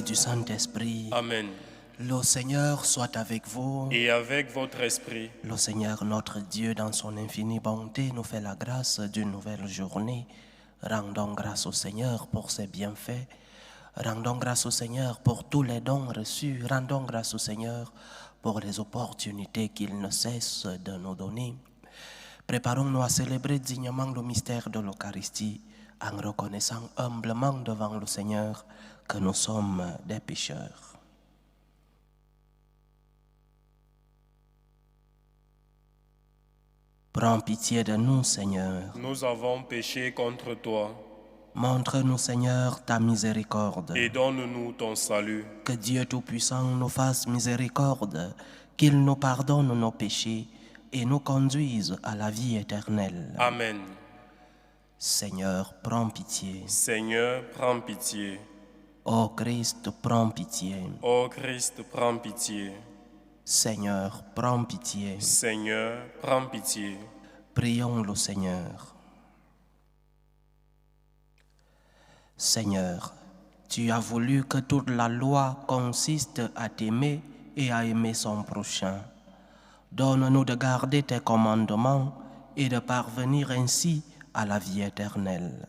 et du Saint-Esprit. Amen. Le Seigneur soit avec vous. Et avec votre esprit. Le Seigneur notre Dieu, dans son infinie bonté, nous fait la grâce d'une nouvelle journée. Rendons grâce au Seigneur pour ses bienfaits. Rendons grâce au Seigneur pour tous les dons reçus. Rendons grâce au Seigneur pour les opportunités qu'il ne cesse de nous donner. Préparons-nous à célébrer dignement le mystère de l'Eucharistie en reconnaissant humblement devant le Seigneur que nous sommes des pécheurs. Prends pitié de nous, Seigneur. Nous avons péché contre toi. Montre-nous, Seigneur, ta miséricorde. Et donne-nous ton salut. Que Dieu Tout-Puissant nous fasse miséricorde, qu'il nous pardonne nos péchés et nous conduise à la vie éternelle. Amen. Seigneur, prends pitié. Seigneur, prends pitié. Ô Christ, prends pitié. Ô Christ, prends pitié. Seigneur, prends pitié. Seigneur, prends pitié. Prions le Seigneur. Seigneur, tu as voulu que toute la loi consiste à t'aimer et à aimer son prochain. Donne-nous de garder tes commandements et de parvenir ainsi à la vie éternelle.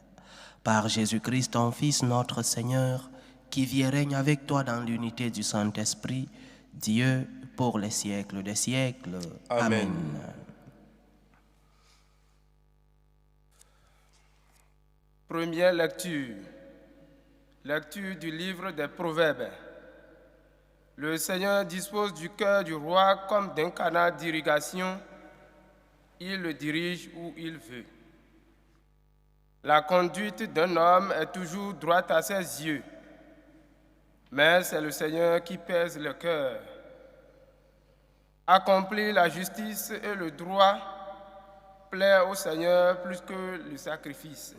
Par Jésus-Christ, ton Fils, notre Seigneur, qui vit et règne avec toi dans l'unité du Saint-Esprit, Dieu, pour les siècles des siècles. Amen. Amen. Première lecture. Lecture du livre des Proverbes. Le Seigneur dispose du cœur du roi comme d'un canal d'irrigation. Il le dirige où il veut. La conduite d'un homme est toujours droite à ses yeux, mais c'est le Seigneur qui pèse le cœur. Accomplir la justice et le droit plaît au Seigneur plus que le sacrifice.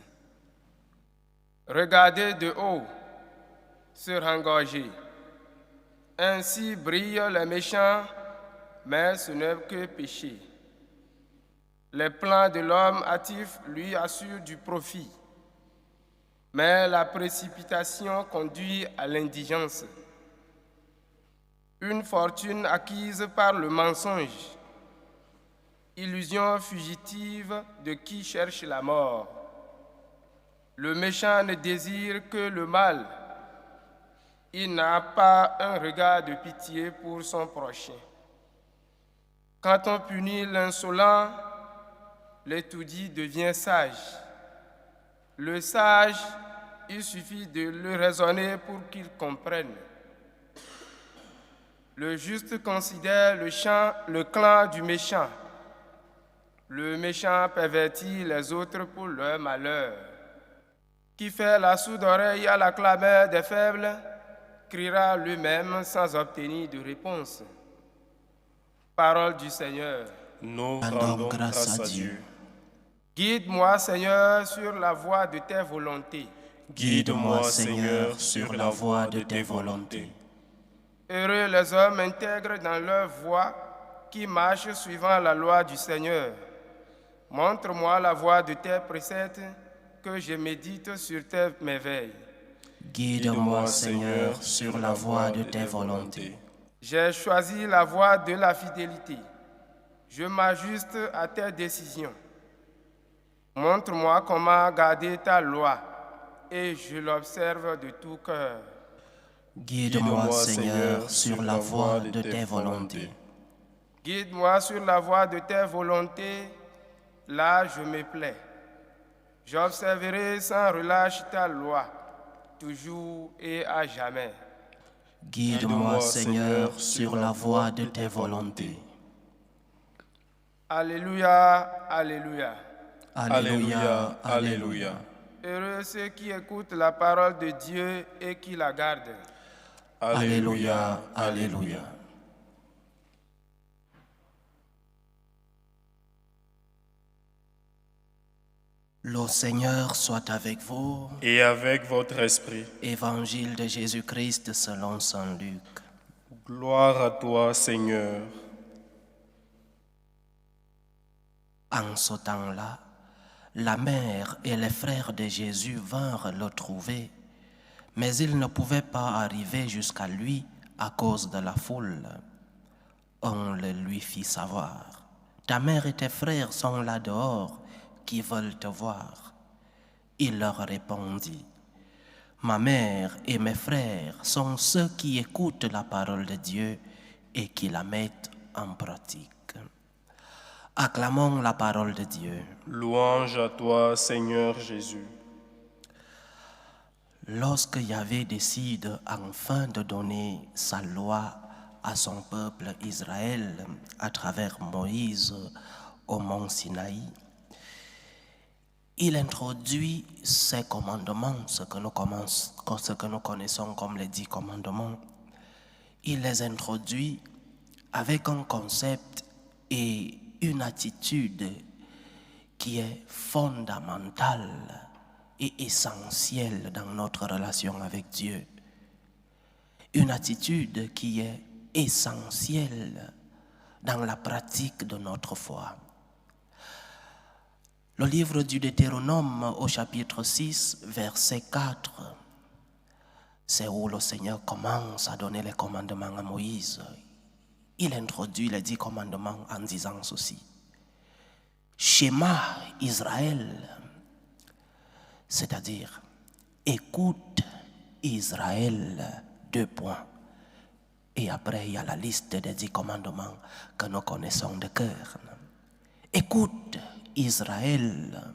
Regarder de haut, se rengorger. Ainsi brillent les méchants, mais ce n'est que péché. Les plans de l'homme hâtif lui assurent du profit, mais la précipitation conduit à l'indigence. Une fortune acquise par le mensonge, illusion fugitive de qui cherche la mort. Le méchant ne désire que le mal. Il n'a pas un regard de pitié pour son prochain. Quand on punit l'insolent, l'étourdi devient sage. Le sage, il suffit de le raisonner pour qu'il comprenne. Le juste considère le clan du méchant. Le méchant pervertit les autres pour leur malheur. Qui fait la sourde oreille à la clameur des faibles, criera lui-même sans obtenir de réponse. Parole du Seigneur. Nous Rendons grâce à Dieu. Guide-moi, Seigneur, sur la voie de tes volontés. Guide-moi, Seigneur, sur la voie de tes volontés. Heureux les hommes intègres dans leur voie, qui marchent suivant la loi du Seigneur. Montre-moi la voie de tes préceptes, que je médite sur tes merveilles. Guide-moi, Seigneur, sur la voie de tes volontés. J'ai choisi la voie de la fidélité. Je m'ajuste à tes décisions. Montre-moi comment garder ta loi, et je l'observe de tout cœur. Guide-moi, Seigneur, sur la voie de tes volontés. Guide-moi sur la voie de tes volontés, là je me plais. J'observerai sans relâche ta loi, toujours et à jamais. Guide-moi, Seigneur, sur la voie de tes volontés. Alléluia, alléluia. Alléluia, alléluia. Heureux ceux qui écoutent la parole de Dieu et qui la gardent. Alléluia, alléluia. Le Seigneur soit avec vous. Et avec votre esprit. Évangile de Jésus-Christ selon saint Luc. Gloire à toi, Seigneur. En ce temps-là, la mère et les frères de Jésus vinrent le trouver, Mais ils ne pouvaient pas arriver jusqu'à lui à cause de la foule. On le lui fit savoir. Ta mère et tes frères sont là dehors, qui veulent te voir. Il leur répondit, ma mère et mes frères sont ceux qui écoutent la parole de Dieu et qui la mettent en pratique. Acclamons la parole de Dieu. Louange à toi, Seigneur Jésus. Lorsque Yahvé décide enfin de donner sa loi à son peuple Israël à travers Moïse au mont Sinaï, il introduit ses commandements, ce que nous connaissons comme les 10 commandements. Il les introduit avec un concept et une attitude qui est fondamentale et essentielle dans notre relation avec Dieu. Une attitude qui est essentielle dans la pratique de notre foi. Le livre du Deutéronome au chapitre 6, verset 4, c'est où le Seigneur commence à donner les commandements à Moïse. Il introduit les 10 commandements en disant ceci. Shema Israël, c'est-à-dire écoute Israël, 2 points. Et après, il y a la liste des 10 commandements que nous connaissons de cœur. Écoute Israël.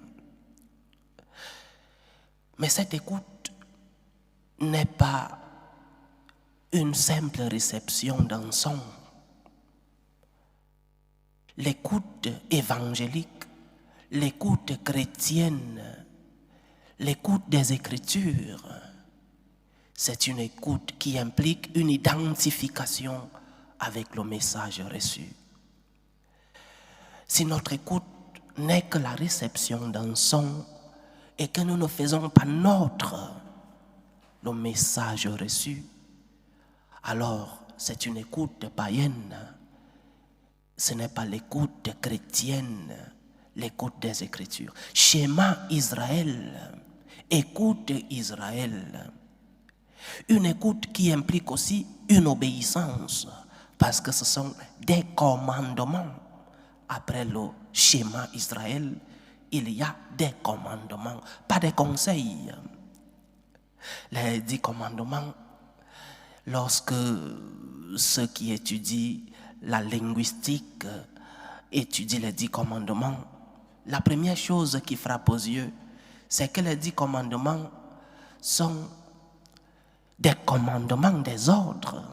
Mais cette écoute n'est pas une simple réception d'un son. L'écoute évangélique, l'écoute chrétienne, l'écoute des Écritures, c'est une écoute qui implique une identification avec le message reçu. Si notre écoute n'est que la réception d'un son et que nous ne faisons pas nôtre le message reçu, alors c'est une écoute païenne. Ce n'est pas l'écoute chrétienne, l'écoute des Écritures. Shema Israël, écoute Israël. Une écoute qui implique aussi une obéissance, parce que ce sont des commandements. Après le schéma Israël, il y a des commandements, pas des conseils. Les 10 commandements, lorsque ceux qui étudient la linguistique étudient les 10 commandements, la première chose qui frappe aux yeux, c'est que les 10 commandements sont des commandements des ordres.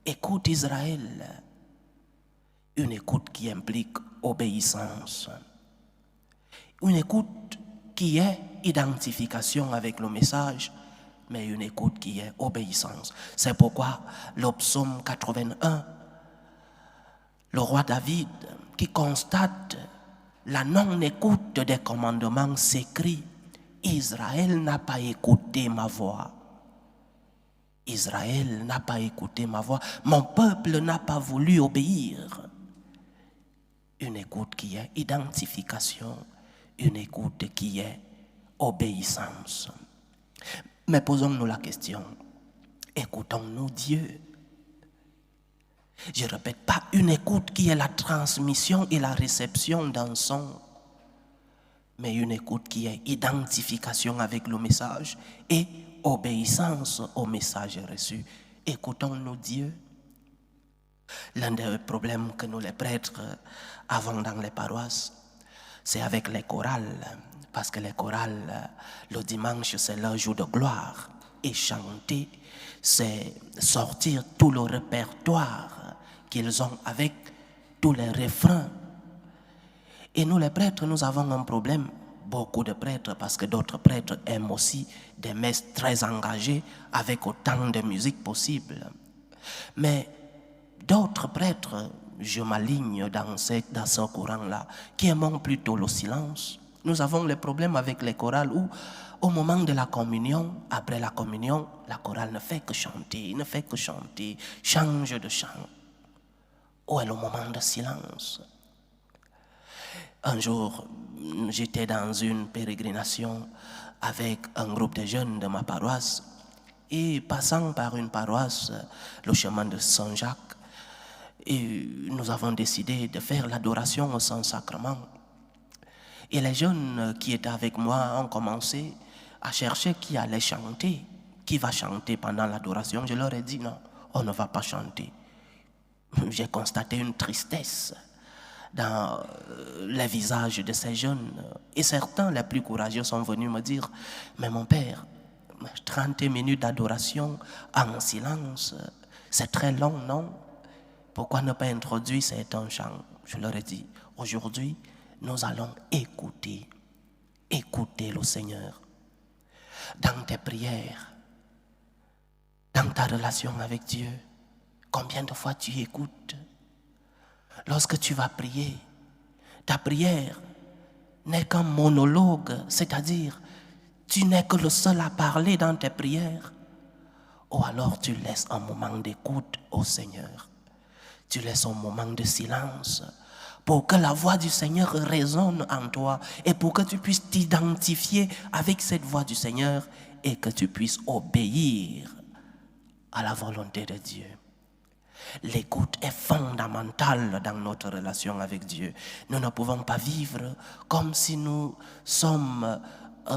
Écoute Israël, une écoute qui implique obéissance, une écoute qui est identification avec le message, mais une écoute qui est obéissance. C'est pourquoi le psaume 81, le roi David, qui constate la non-écoute des commandements, s'écrie « Israël n'a pas écouté ma voix. Israël n'a pas écouté ma voix. Mon peuple n'a pas voulu obéir. » Une écoute qui est identification, une écoute qui est obéissance. Mais posons-nous la question, écoutons-nous Dieu? Je répète, pas une écoute qui est la transmission et la réception d'un son, mais une écoute qui est identification avec le message et obéissance au message reçu. Écoutons-nous Dieu? L'un des problèmes que nous les prêtres avons dans les paroisses, c'est avec les chorales, parce que les chorales, le dimanche, c'est leur jour de gloire. Et chanter, c'est sortir tout le répertoire qu'ils ont avec tous les refrains. Et nous les prêtres, nous avons un problème, beaucoup de prêtres, parce que d'autres prêtres aiment aussi des messes très engagées avec autant de musique possible. Mais d'autres prêtres, je m'aligne dans ce courant-là, qui aiment plutôt le silence. Nous avons le problème avec les chorales où, au moment de la communion, après la communion, la chorale ne fait que chanter, change de chant. Où est le moment de silence? Un jour, j'étais dans une pérégrination avec un groupe de jeunes de ma paroisse Et passant par une paroisse, le chemin de Saint-Jacques, et nous avons décidé de faire l'adoration au Saint-Sacrement. Et les jeunes qui étaient avec moi ont commencé à chercher qui allait chanter, qui va chanter pendant l'adoration. Je leur ai dit non, on ne va pas chanter. J'ai constaté une tristesse dans les visages de ces jeunes. Et certains, les plus courageux, sont venus me dire, mais mon père, 30 minutes d'adoration en silence, c'est très long, non? Pourquoi ne pas introduire certains chants? Je leur ai dit, aujourd'hui, nous allons écouter le Seigneur. Dans tes prières, dans ta relation avec Dieu, combien de fois tu écoutes? Lorsque tu vas prier, ta prière n'est qu'un monologue, c'est-à-dire tu n'es que le seul à parler dans tes prières. Ou alors tu laisses un moment d'écoute au Seigneur. Tu laisses un moment de silence pour que la voix du Seigneur résonne en toi et pour que tu puisses t'identifier avec cette voix du Seigneur et que tu puisses obéir à la volonté de Dieu. L'écoute est fondamentale dans notre relation avec Dieu. Nous ne pouvons pas vivre comme si nous sommes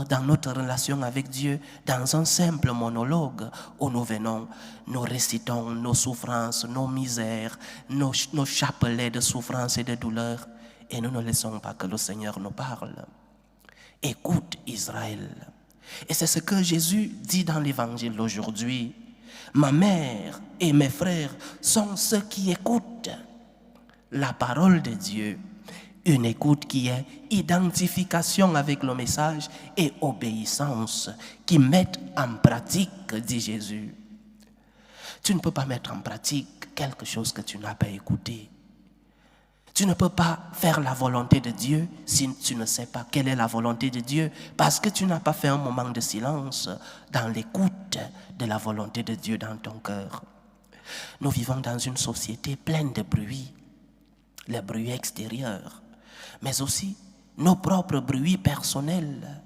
dans notre relation avec Dieu dans un simple monologue où nous venons, nous récitons nos souffrances, nos misères, nos chapelets de souffrance et de douleur et nous ne laissons pas que le Seigneur nous parle. Écoute Israël. Et c'est ce que Jésus dit dans l'évangile aujourd'hui. Ma mère et mes frères sont ceux qui écoutent la parole de Dieu. Une écoute qui est identification avec le message et obéissance qui mettent en pratique, dit Jésus. Tu ne peux pas mettre en pratique quelque chose que tu n'as pas écouté. Tu ne peux pas faire la volonté de Dieu si tu ne sais pas quelle est la volonté de Dieu parce que tu n'as pas fait un moment de silence dans l'écoute de la volonté de Dieu dans ton cœur. Nous vivons dans une société pleine de bruits, les bruits extérieurs, mais aussi nos propres bruits personnels.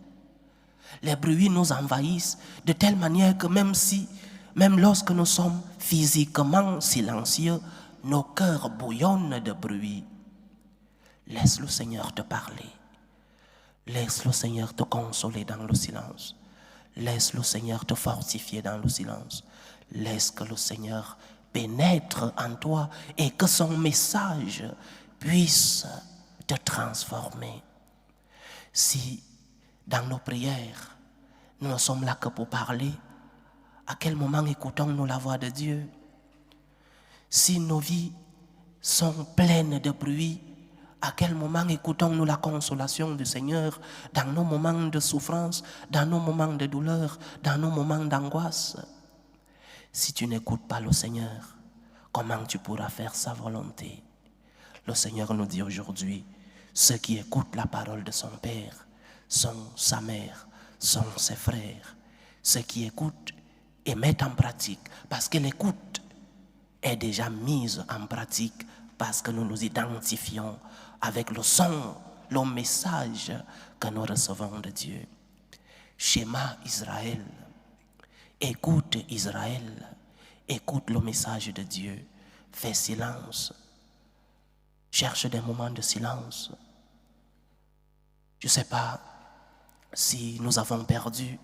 Les bruits nous envahissent de telle manière que même lorsque nous sommes physiquement silencieux, nos cœurs bouillonnent de bruit. Laisse le Seigneur te parler. Laisse le Seigneur te consoler dans le silence. Laisse le Seigneur te fortifier dans le silence. Laisse que le Seigneur pénètre en toi et que son message puisse te transformer. Si dans nos prières, nous ne sommes là que pour parler, à quel moment écoutons-nous la voix de Dieu? Si nos vies sont pleines de bruit, à quel moment écoutons-nous la consolation du Seigneur dans nos moments de souffrance, dans nos moments de douleur, dans nos moments d'angoisse? Si tu n'écoutes pas le Seigneur, comment tu pourras faire sa volonté? Le Seigneur nous dit aujourd'hui, ceux qui écoutent la parole de son Père sont sa mère, sont ses frères. Ceux qui écoutent et mettent en pratique, parce que l'écoute est déjà mise en pratique, parce que nous nous identifions avec le son, le message que nous recevons de Dieu. Schéma Israël. Écoute Israël. Écoute le message de Dieu. Fais silence. Cherche des moments de silence. Je ne sais pas si nous avons perdu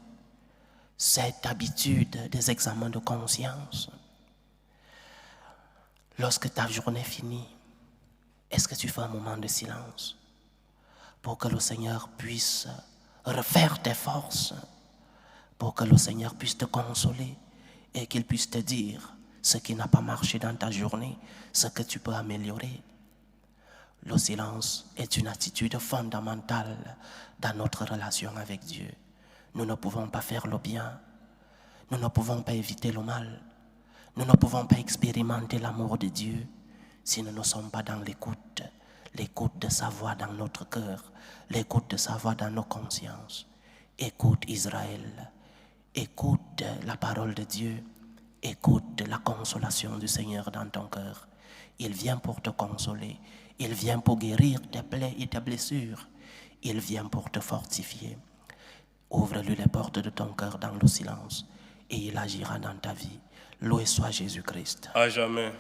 cette habitude des examens de conscience. Lorsque ta journée finit, est-ce que tu fais un moment de silence pour que le Seigneur puisse refaire tes forces, pour que le Seigneur puisse te consoler et qu'il puisse te dire ce qui n'a pas marché dans ta journée, ce que tu peux améliorer? Le silence est une attitude fondamentale dans notre relation avec Dieu. Nous ne pouvons pas faire le bien, nous ne pouvons pas éviter le mal, nous ne pouvons pas expérimenter l'amour de Dieu si nous ne sommes pas dans l'écoute de sa voix dans notre cœur, l'écoute de sa voix dans nos consciences. Écoute Israël, écoute la parole de Dieu, écoute la consolation du Seigneur dans ton cœur. Il vient pour te consoler, il vient pour guérir tes plaies et tes blessures, il vient pour te fortifier. Ouvre-lui les portes de ton cœur dans le silence et il agira dans ta vie. Loué soit Jésus-Christ. À jamais.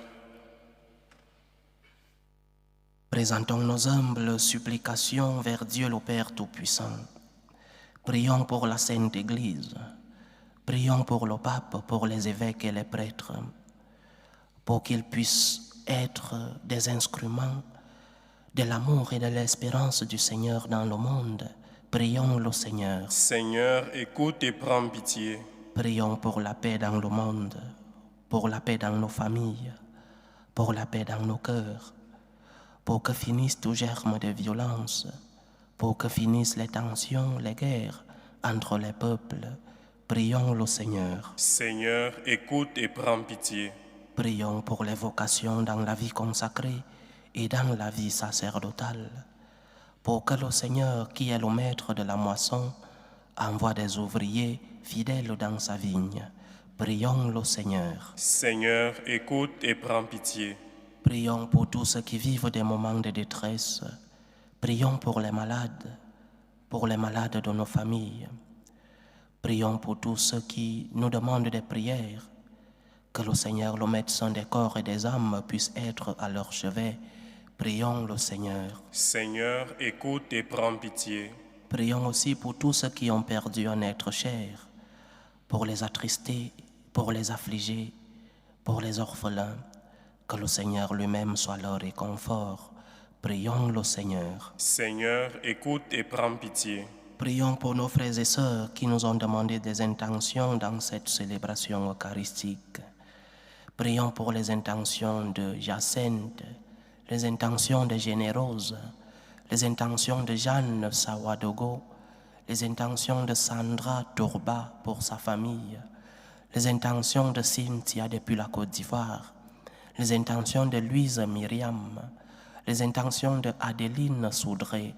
Présentons nos humbles supplications vers Dieu le Père Tout-Puissant. Prions pour la Sainte Église. Prions pour le pape, pour les évêques et les prêtres, pour qu'ils puissent être des instruments de l'amour et de l'espérance du Seigneur dans le monde. Prions le Seigneur. Seigneur, écoute et prends pitié. Prions pour la paix dans le monde, pour la paix dans nos familles, pour la paix dans nos cœurs, pour que finisse tout germe de violence, pour que finissent les tensions, les guerres entre les peuples. Prions le Seigneur. Seigneur, écoute et prends pitié. Prions pour les vocations dans la vie consacrée et dans la vie sacerdotale, pour que le Seigneur, qui est le maître de la moisson, envoie des ouvriers fidèles dans sa vigne. Prions le Seigneur. Seigneur, écoute et prends pitié. Prions pour tous ceux qui vivent des moments de détresse. Prions pour les malades de nos familles. Prions pour tous ceux qui nous demandent des prières. Que le Seigneur, le médecin des corps et des âmes, puisse être à leur chevet. Prions le Seigneur. Seigneur, écoute et prends pitié. Prions aussi pour tous ceux qui ont perdu un être cher, pour les attristés, pour les affligés, pour les orphelins. Que le Seigneur lui-même soit leur réconfort. Prions le Seigneur. Seigneur, écoute et prends pitié. Prions pour nos frères et sœurs qui nous ont demandé des intentions dans cette célébration eucharistique. Prions pour les intentions de Jacinthe, les intentions de Générose, les intentions de Jeanne Sawadogo, les intentions de Sandra Tourba pour sa famille, les intentions de Cynthia depuis la Côte d'Ivoire, les intentions de Louise Myriam, les intentions de Adeline Soudré,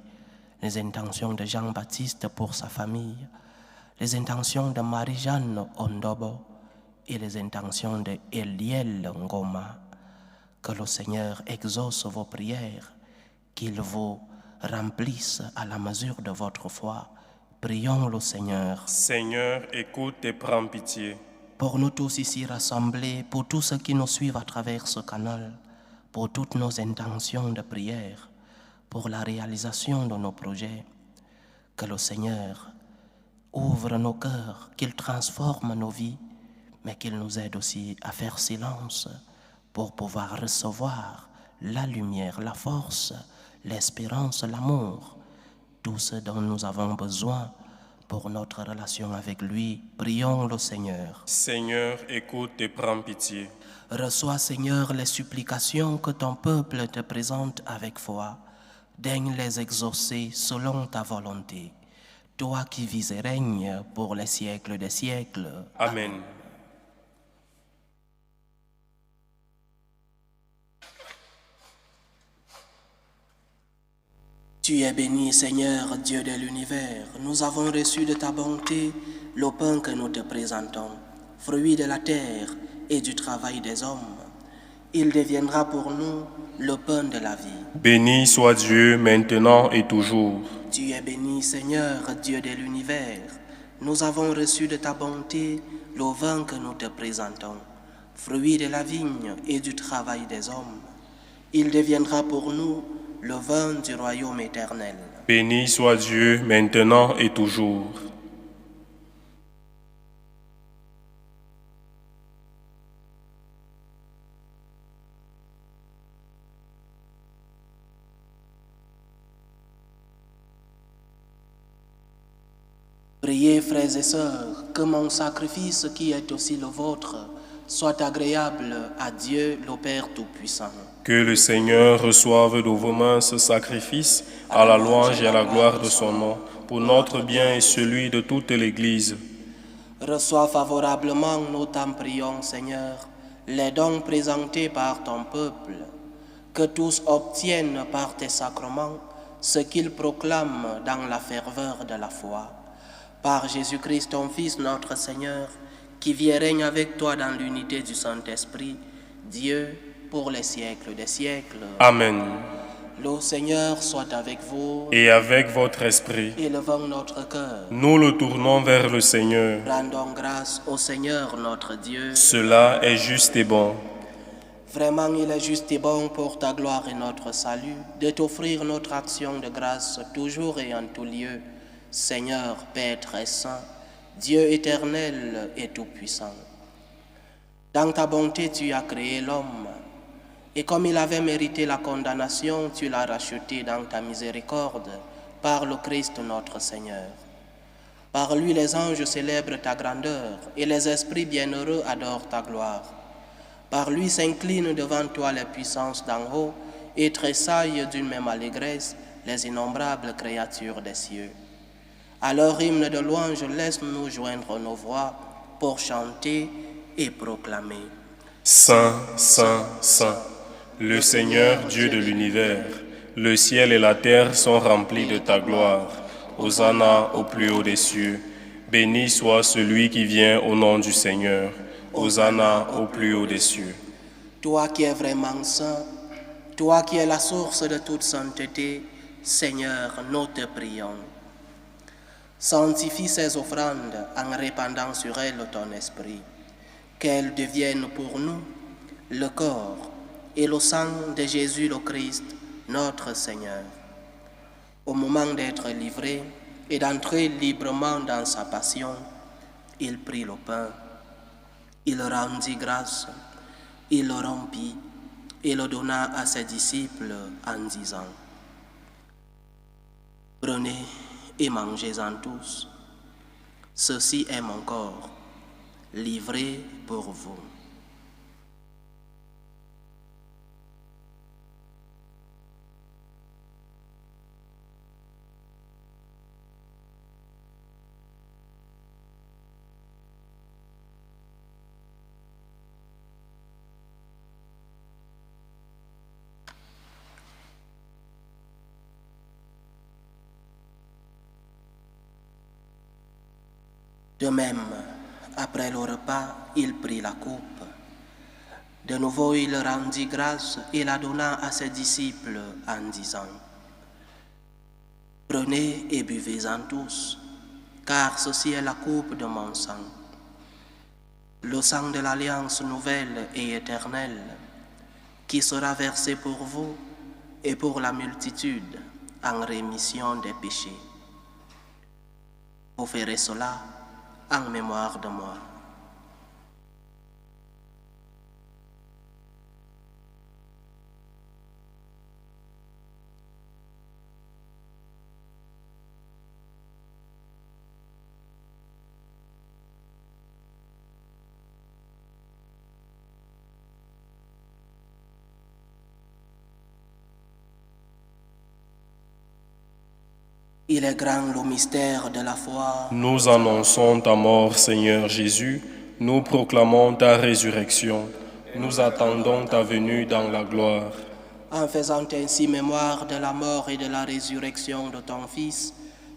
les intentions de Jean-Baptiste pour sa famille, les intentions de Marie-Jeanne Ondobo et les intentions de Eliel Ngoma. Que le Seigneur exauce vos prières, qu'il vous remplisse à la mesure de votre foi. Prions le Seigneur. Seigneur, écoute et prends pitié. Pour nous tous ici rassemblés, pour tous ceux qui nous suivent à travers ce canal, pour toutes nos intentions de prière, pour la réalisation de nos projets, que le Seigneur ouvre nos cœurs, qu'il transforme nos vies, mais qu'il nous aide aussi à faire silence pour pouvoir recevoir la lumière, la force, l'espérance, l'amour, tout ce dont nous avons besoin pour notre relation avec lui. Prions le Seigneur. Seigneur, écoute et prends pitié. Reçois, Seigneur, les supplications que ton peuple te présente avec foi. Daigne les exaucer selon ta volonté. Toi qui vis et règnes pour les siècles des siècles. Amen. Tu es béni, Seigneur, Dieu de l'univers. Nous avons reçu de ta bonté le pain que nous te présentons, fruit de la terre et du travail des hommes. Il deviendra pour nous le pain de la vie. Béni soit Dieu maintenant et toujours. Tu es béni, Seigneur, Dieu de l'univers. Nous avons reçu de ta bonté le vin que nous te présentons, fruit de la vigne et du travail des hommes. Il deviendra pour nous le vin du royaume éternel. Béni soit Dieu maintenant et toujours. Priez, frères et sœurs, que mon sacrifice qui est aussi le vôtre soit agréable à Dieu, le Père Tout-Puissant. Que le Seigneur reçoive de vos mains ce sacrifice à la louange et à la gloire de son nom, pour notre bien et celui de toute l'Église. Reçois favorablement, nous t'en prions, Seigneur, les dons présentés par ton peuple, que tous obtiennent par tes sacrements ce qu'ils proclament dans la ferveur de la foi. Par Jésus-Christ, ton Fils, notre Seigneur, qui vit et règne avec toi dans l'unité du Saint-Esprit, Dieu, pour les siècles des siècles. Amen. Le Seigneur soit avec vous. Et avec votre esprit, Élevons notre cœur. nous le tournons vers le Seigneur. Rendons grâce au Seigneur notre Dieu. Cela est juste et bon. Vraiment, il est juste et bon pour ta gloire et notre salut de t'offrir notre action de grâce toujours et en tout lieu. Seigneur, Père très saint, Dieu éternel et tout-puissant. Dans ta bonté, tu as créé l'homme, et comme il avait mérité la condamnation, tu l'as racheté dans ta miséricorde par le Christ notre Seigneur. Par lui, les anges célèbrent ta grandeur, et les esprits bienheureux adorent ta gloire. Par lui s'inclinent devant toi les puissances d'en haut, et tressaillent d'une même allégresse les innombrables créatures des cieux. À leur hymne de louange, laisse-nous joindre nos voix pour chanter et proclamer. Saint, Saint, Saint, le Seigneur Dieu de l'univers, le ciel et la terre sont remplis de ta gloire. Hosanna au plus haut des cieux. Béni soit celui qui vient au nom du Seigneur. Hosanna au plus haut des cieux. Toi qui es vraiment saint, toi qui es la source de toute sainteté, Seigneur, nous te prions. Sanctifie ces offrandes en répandant sur elles ton esprit, qu'elles deviennent pour nous le corps et le sang de Jésus le Christ, notre Seigneur. Au moment d'être livré et d'entrer librement dans sa passion, il prit le pain, il rendit grâce, il le rompit et le donna à ses disciples en disant: Prenez et mangez-en tous. Ceci est mon corps, livré pour vous. De même, après le repas, il prit la coupe. De nouveau, il rendit grâce et la donna à ses disciples en disant: Prenez et buvez-en tous, car ceci est la coupe de mon sang, le sang de l'alliance nouvelle et éternelle, qui sera versé pour vous et pour la multitude en rémission des péchés. Vous ferez cela en mémoire de moi. Il est grand le mystère de la foi. Nous annonçons ta mort, Seigneur Jésus. Nous proclamons ta résurrection. Nous attendons ta venue dans la gloire. En faisant ainsi mémoire de la mort et de la résurrection de ton Fils,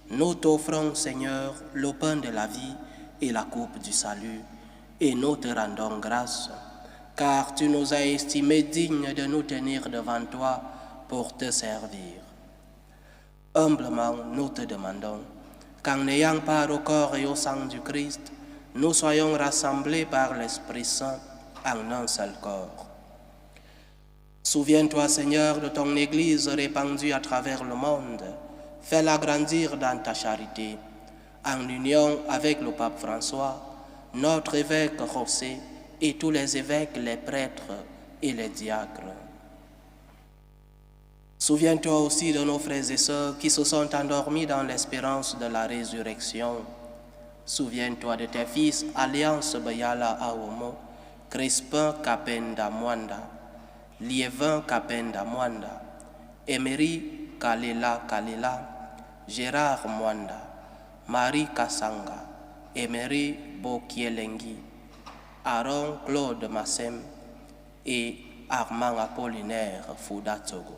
nous t'offrons, Seigneur, le pain de la vie et la coupe du salut, et nous te rendons grâce, car tu nous as estimés dignes de nous tenir devant toi pour te servir. Humblement, nous te demandons qu'en n'ayant part au corps et au sang du Christ, nous soyons rassemblés par l'Esprit Saint en un seul corps. Souviens-toi, Seigneur, de ton Église répandue à travers le monde. Fais-la grandir dans ta charité, en union avec le pape François, notre évêque José et tous les évêques, les prêtres et les diacres. Souviens-toi aussi de nos frères et sœurs qui se sont endormis dans l'espérance de la résurrection. Souviens-toi de tes fils Alliance Bayala Aomo, Crispin Kapenda Mwanda, Liévin Kapenda Mwanda, Emery Kalela Kalela, Gérard Mwanda, Marie Kassanga, Emery Bokielengi, Aaron Claude Massem et Armand Apollinaire Fouda Togo.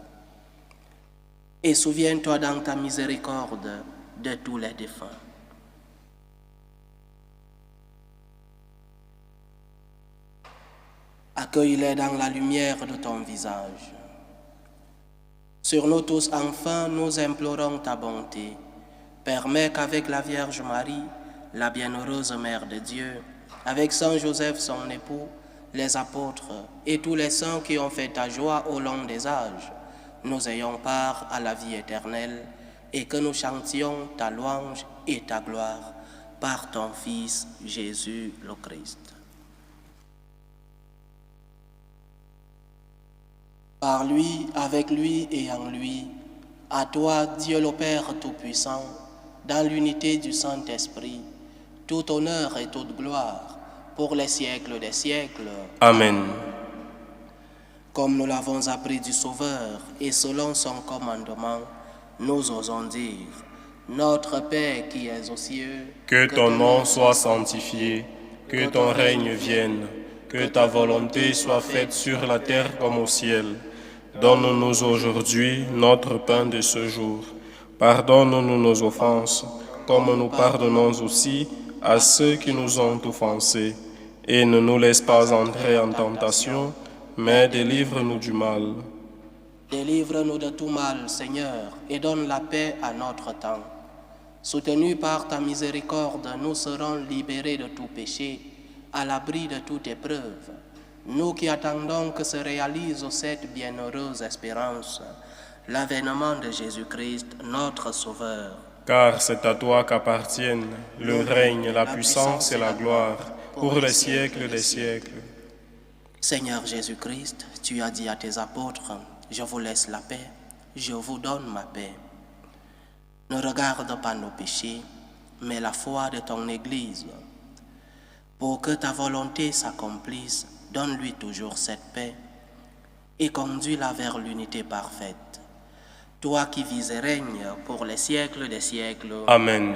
Et souviens-toi dans ta miséricorde de tous les défunts. Accueille-les dans la lumière de ton visage. Sur nous tous, enfin, nous implorons ta bonté. Permets qu'avec la Vierge Marie, la bienheureuse Mère de Dieu, avec Saint Joseph, son époux, les apôtres et tous les saints qui ont fait ta joie au long des âges, nous ayons part à la vie éternelle et que nous chantions ta louange et ta gloire par ton Fils Jésus le Christ. Par lui, avec lui et en lui, à toi, Dieu le Père Tout-Puissant, dans l'unité du Saint-Esprit, tout honneur et toute gloire pour les siècles des siècles. Amen. Comme nous l'avons appris du Sauveur et selon son commandement, nous osons dire, Notre Père qui es aux cieux, Que ton nom soit sanctifié, que ton règne vienne, que ta volonté soit faite sur la terre comme au ciel. Donne-nous aujourd'hui notre pain de ce jour. Pardonne-nous nos offenses, comme nous pardonnons aussi à ceux qui nous ont offensés. Et ne nous laisse pas entrer en tentation, mais délivre-nous du mal. Délivre-nous de tout mal, Seigneur, et donne la paix à notre temps. Soutenus par ta miséricorde, nous serons libérés de tout péché, à l'abri de toute épreuve. Nous qui attendons que se réalise cette bienheureuse espérance, l'avènement de Jésus-Christ, notre Sauveur. Car c'est à toi qu'appartiennent le règne, la puissance et la gloire, pour les siècles des siècles. Seigneur Jésus-Christ, tu as dit à tes apôtres, « Je vous laisse la paix, je vous donne ma paix. » Ne regarde pas nos péchés, mais la foi de ton Église. Pour que ta volonté s'accomplisse, donne-lui toujours cette paix et conduis-la vers l'unité parfaite. Toi qui vis et règnes pour les siècles des siècles. Amen.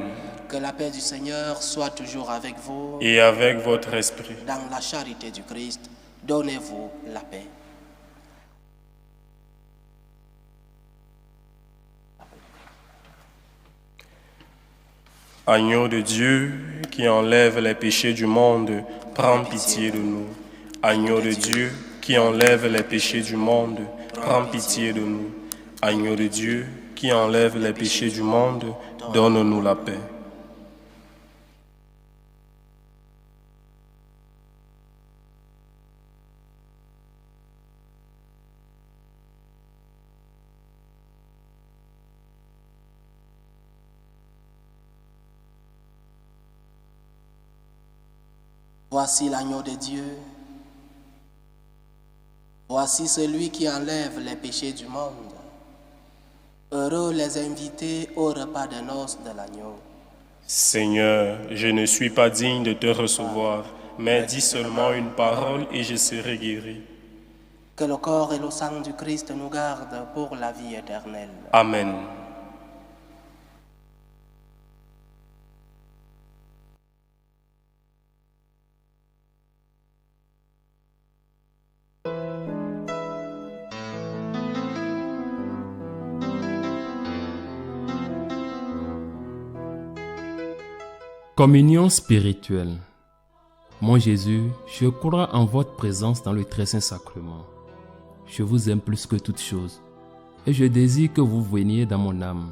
Que la paix du Seigneur soit toujours avec vous. Et avec votre esprit. Dans la charité du Christ, donnez-vous la paix. Agneau de Dieu qui enlève les péchés du monde, prends pitié de nous. Agneau de Dieu qui enlève les péchés du monde, prends pitié de nous. Agneau de Dieu qui enlève les péchés du monde, donne-nous la paix. Voici l'agneau de Dieu. Voici celui qui enlève les péchés du monde. Heureux les invités au repas de noces de l'agneau. Seigneur, je ne suis pas digne de te recevoir, mais dis seulement une parole et je serai guéri. Que le corps et le sang du Christ nous gardent pour la vie éternelle. Amen. Communion spirituelle. Mon Jésus, je crois en votre présence dans le très saint sacrement. Je vous aime plus que toute chose et je désire que vous veniez dans mon âme.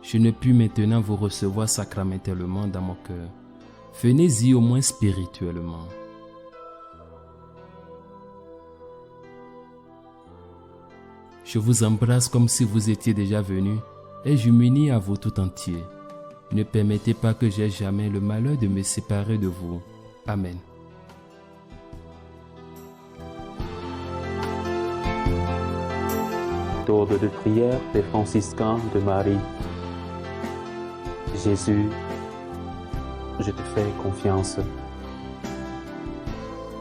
Je ne puis maintenant vous recevoir sacramentellement dans mon cœur. Venez-y au moins spirituellement. Je vous embrasse comme si vous étiez déjà venu et je m'unis à vous tout entier. Ne permettez pas que j'aie jamais le malheur de me séparer de vous. Amen. Méthode de prière des franciscains de Marie. Jésus, je te fais confiance.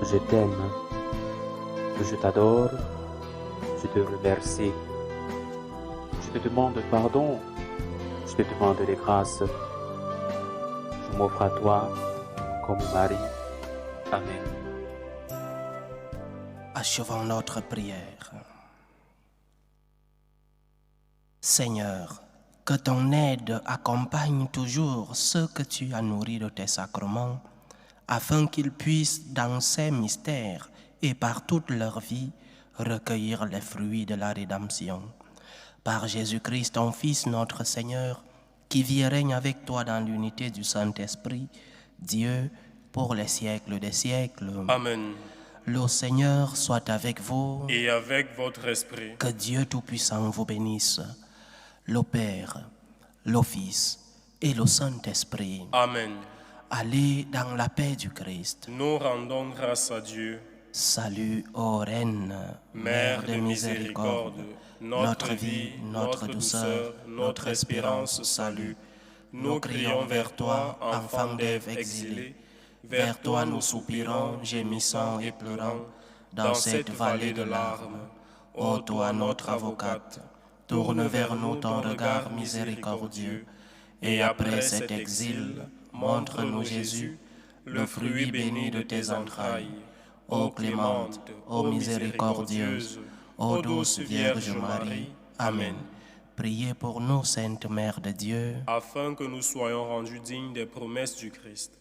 Je t'aime. Je t'adore. Je te remercie. Je te demande pardon. Je te demande des grâces. Je m'offre à toi comme Marie. Amen. Achevons notre prière. Seigneur, que ton aide accompagne toujours ceux que tu as nourris de tes sacrements, afin qu'ils puissent, dans ces mystères et par toute leur vie, recueillir les fruits de la rédemption. Par Jésus-Christ, ton Fils, notre Seigneur, qui vit et règne avec toi dans l'unité du Saint-Esprit, Dieu, pour les siècles des siècles. Amen. Le Seigneur soit avec vous. Et avec votre esprit. Que Dieu Tout-Puissant vous bénisse, le Père, le Fils et le Saint-Esprit. Amen. Allez dans la paix du Christ. Nous rendons grâce à Dieu. Salut, ô Reine, Mère de miséricorde, notre vie, notre douceur, notre espérance, salut. Nous crions vers toi, enfant d'Ève exilée. Vers toi nous soupirons, gémissant et pleurant, dans cette vallée de larmes. Ô toi notre avocate, tourne vers nous ton regard miséricordieux, et après cet exil, montre-nous Jésus, le fruit béni de tes entrailles. Ô clémente, ô miséricordieuse, ô douce Vierge Marie. Amen. Priez pour nous, Sainte Mère de Dieu, afin que nous soyons rendus dignes des promesses du Christ.